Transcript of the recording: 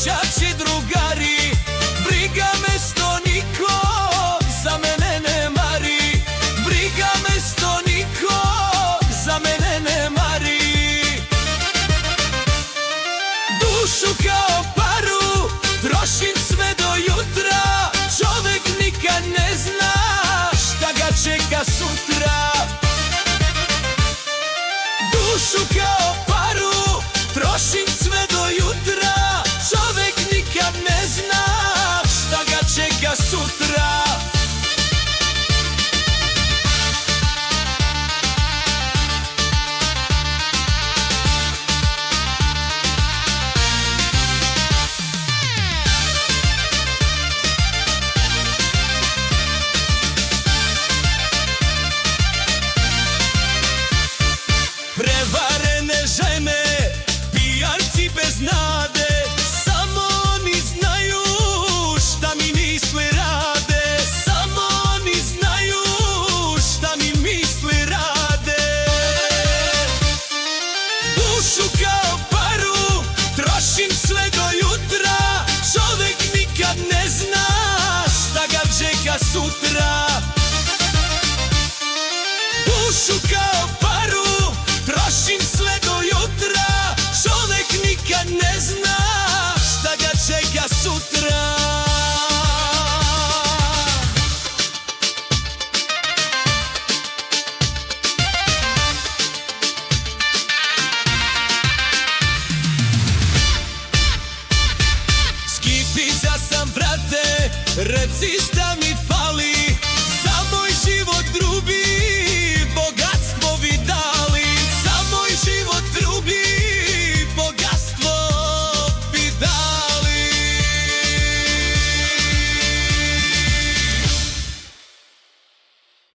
dječaci drugari, briga me sto niko za mene ne mari, briga me sto niko za mene ne mari. Dušu kao paru trošim sve do jutra, čovek nikad ne zna šta ga čeka sutra. Dušu kao paru trošim sve do jutra, čovek nikad ne zna šta ga čeka sutra. Prevarene žene, pijanci bez nade, samo oni znaju šta mi misli rade, samo oni znaju šta mi misli rade. Dušu kao paru trošim sve do jutra, čovek nikad ne zna šta ga čeka sutra. Dušu kao paru trošim sve do jutra, čovek nikad ne zna šta ga čeka sutra. Skipica sam, brate, recista